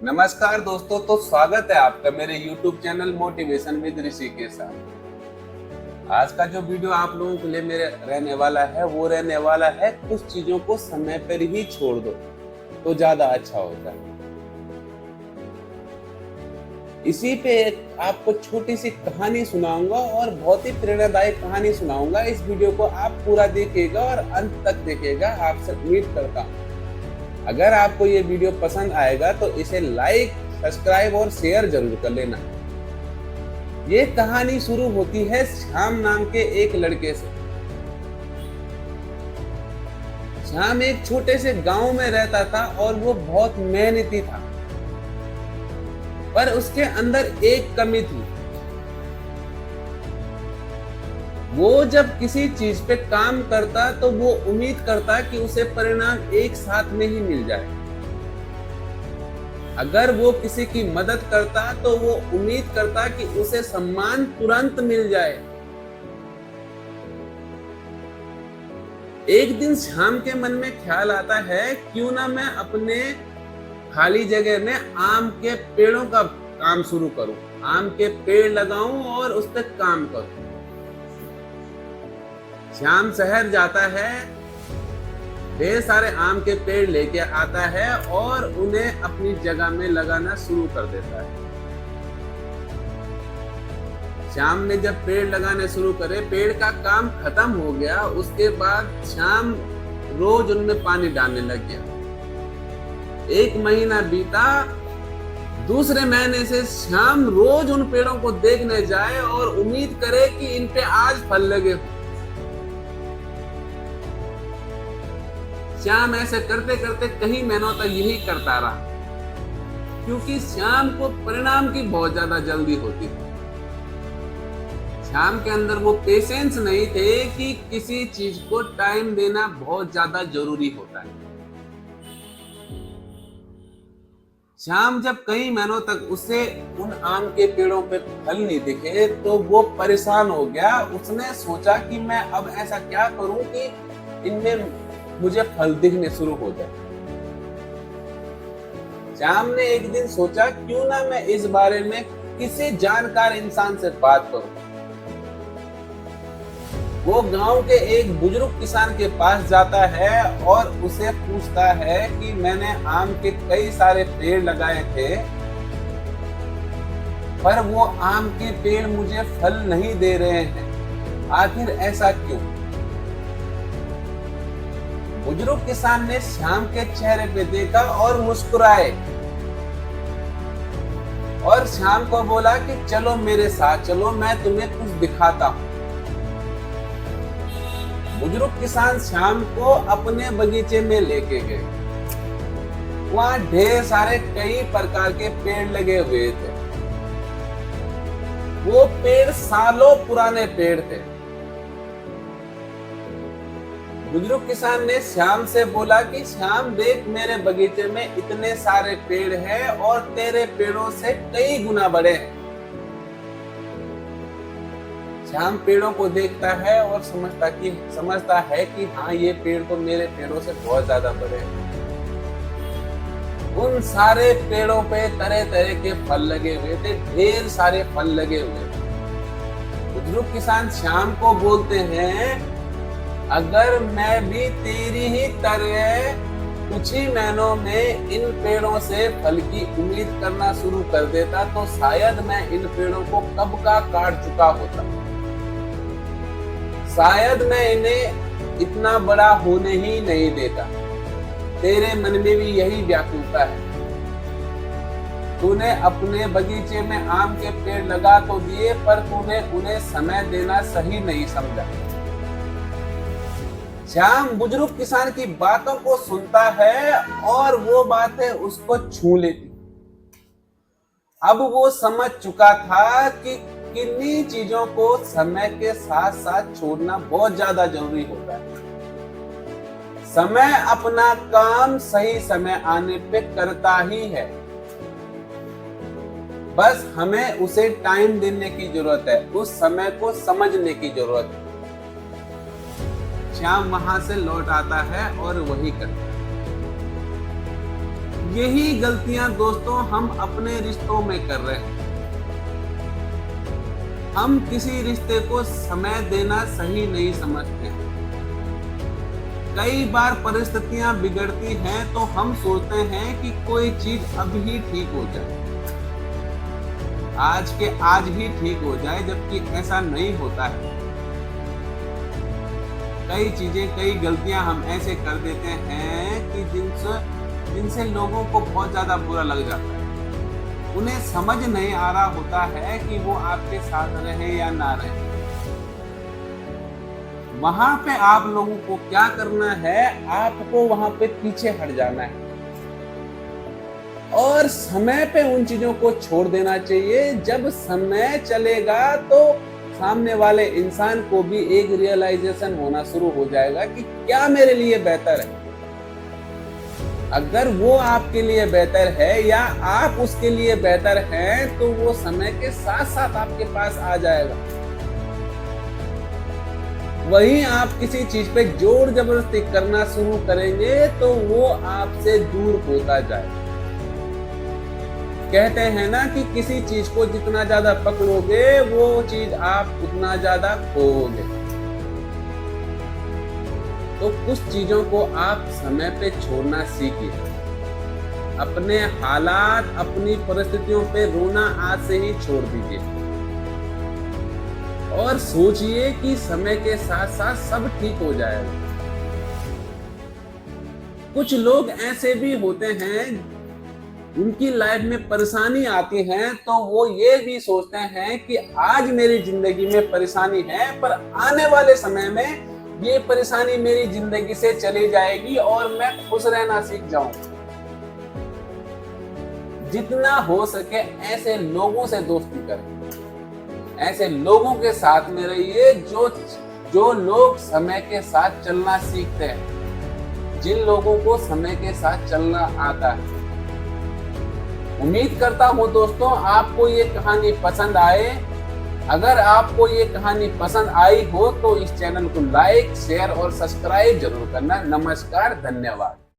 नमस्कार दोस्तों, तो स्वागत है आपका मेरे YouTube चैनल मोटिवेशन विद ऋषि के साथ। आज का जो वीडियो आप लोगों के लिए मेरे रहने वाला है वो रहने वाला है कुछ चीजों को समय पर ही छोड़ दो तो ज्यादा अच्छा होता है। इसी पे एक आपको छोटी सी कहानी सुनाऊंगा और बहुत ही प्रेरणादायक कहानी सुनाऊंगा। इस वीडियो को आप पूरा देखिएगा और अंत तक देखिएगा। आपसे उम्मीद करता हूँ अगर आपको ये वीडियो पसंद आएगा तो इसे लाइक, सब्सक्राइब और शेयर जरूर कर लेना। ये कहानी शुरू होती है श्याम नाम के एक लड़के से। श्याम एक छोटे से गांव में रहता था और वो बहुत मेहनती था, पर उसके अंदर एक कमी थी। वो जब किसी चीज पे काम करता तो वो उम्मीद करता कि उसे परिणाम एक साथ में ही मिल जाए। अगर वो किसी की मदद करता तो वो उम्मीद करता कि उसे सम्मान तुरंत मिल जाए। एक दिन श्याम के मन में ख्याल आता है, क्यों ना मैं अपने खाली जगह में आम के पेड़ों का काम शुरू करूं, आम के पेड़ लगाऊं और उस पर काम करूं। श्याम शहर जाता है, ढेर सारे आम के पेड़ लेके आता है और उन्हें अपनी जगह में लगाना शुरू कर देता है। श्याम ने जब पेड़ लगाने शुरू करे, पेड़ का काम खत्म हो गया। उसके बाद श्याम रोज उनमें पानी डालने लग गया। एक महीना बीता। दूसरे महीने से श्याम रोज उन पेड़ों को देखने जाए और उम्मीद करे कि इन पे आज फल लगे हो। श्याम ऐसे करते करते कई महीनों तक यही करता रहा, क्योंकि श्याम को परिणाम की बहुत ज्यादा जल्दी होती थी। श्याम के अंदर वो पेशेंस नहीं थे कि किसी चीज को टाइम देना बहुत ज्यादा जरूरी होता है। श्याम जब कई महीनों तक उसे उन आम के पेड़ों पे फल नहीं दिखे तो वो परेशान हो गया। उसने सोचा कि मैं अब ऐसा क्या करूं कि इनमें मुझे फल दिखने शुरू हो जाए। श्याम ने एक दिन सोचा, क्यों ना मैं इस बारे में किसी जानकार इंसान से बात करूं। वो गांव के एक बुजुर्ग किसान के पास जाता है और उसे पूछता है कि मैंने आम के कई सारे पेड़ लगाए थे, पर वो आम के पेड़ मुझे फल नहीं दे रहे हैं, आखिर ऐसा क्यों? बुजुर्ग किसान ने श्याम के चेहरे पे देखा और मुस्कुराए और श्याम को बोला कि चलो मेरे साथ चलो, मैं तुम्हें कुछ दिखाता हूं। बुजुर्ग किसान श्याम को अपने बगीचे में लेके गए। वहां ढेर सारे कई प्रकार के पेड़ लगे हुए थे। वो पेड़ सालों पुराने पेड़ थे। बुजुर्ग किसान ने श्याम से बोला कि श्याम देख, मेरे बगीचे में इतने सारे पेड़ हैं और तेरे पेड़ों से कई गुना बड़े हैं। श्याम पेड़ों को देखता है और समझता है कि हाँ, ये पेड़ तो मेरे पेड़ों से बहुत ज्यादा बड़े हैं। उन सारे पेड़ों पे तरह तरह के फल लगे हुए थे, ढेर सारे फल लगे हुए थे। बुजुर्ग किसान श्याम को बोलते हैं, अगर मैं भी तेरी ही तरह कुछ ही महीनों में इन पेड़ों से फल की उम्मीद करना शुरू कर देता तो शायद मैं इन पेड़ों को कब का काट चुका होता। शायद मैं इन्हें इतना बड़ा होने ही नहीं देता। तेरे मन में भी यही व्याकुलता है। तूने अपने बगीचे में आम के पेड़ लगा तो दिए, पर तूने उन्हें समय देना सही नहीं समझा। श्याम बुजुर्ग किसान की बातों को सुनता है और वो बातें उसको छू लेती। अब वो समझ चुका था कि किन्हीं चीजों को समय के साथ साथ छोड़ना बहुत ज्यादा जरूरी होता है। समय अपना काम सही समय आने पे करता ही है, बस हमें उसे टाइम देने की जरूरत है, उस समय को समझने की जरूरत है। श्याम वहां से लौट आता है और वही करता है। यही गलतियां दोस्तों हम अपने रिश्तों में कर रहे हैं। हम किसी रिश्ते को समय देना सही नहीं समझते। कई बार परिस्थितियां बिगड़ती हैं तो हम सोचते हैं कि कोई चीज अब ही ठीक हो जाए, आज के आज ही ठीक हो जाए, जबकि ऐसा नहीं होता है। कई चीजें, कई गलतियां हम ऐसे कर देते हैं कि जिनसे लोगों को बहुत ज्यादा बुरा लग जाता है। उन्हें समझ नहीं आ रहा होता है कि वो आपके साथ रहे या ना रहे। वहां पे आप लोगों को क्या करना है, आपको वहां पे पीछे हट जाना है और समय पे उन चीजों को छोड़ देना चाहिए। जब समय चलेगा तो सामने वाले इंसान को भी एक रियलाइजेशन होना शुरू हो जाएगा कि क्या मेरे लिए बेहतर है। अगर वो आपके लिए बेहतर है या आप उसके लिए बेहतर हैं, तो वो समय के साथ साथ आपके पास आ जाएगा। वहीं आप किसी चीज पे जोर जबरदस्ती करना शुरू करेंगे तो वो आपसे दूर होता जाएगा। कहते हैं ना कि किसी चीज को जितना ज्यादा पकड़ोगे वो चीज आप उतना ज्यादा खोओगे। तो कुछ चीजों को आप समय पे छोड़ना सीखिए। अपने हालात, अपनी परिस्थितियों पे रोना आज से ही छोड़ दीजिए और सोचिए कि समय के साथ साथ सब ठीक हो जाएगा। कुछ लोग ऐसे भी होते हैं, उनकी लाइफ में परेशानी आती है तो वो ये भी सोचते हैं कि आज मेरी जिंदगी में परेशानी है, पर आने वाले समय में ये परेशानी मेरी जिंदगी से चली जाएगी और मैं खुश रहना सीख जाऊंगा। जितना हो सके ऐसे लोगों से दोस्ती करें, ऐसे लोगों के साथ में रहिए जो लोग समय के साथ चलना सीखते हैं, जिन लोगों को समय के साथ चलना आता है। उम्मीद करता हूं दोस्तों आपको ये कहानी पसंद आए। अगर आपको ये कहानी पसंद आई हो तो इस चैनल को लाइक, शेयर और सब्सक्राइब जरूर करना। नमस्कार, धन्यवाद।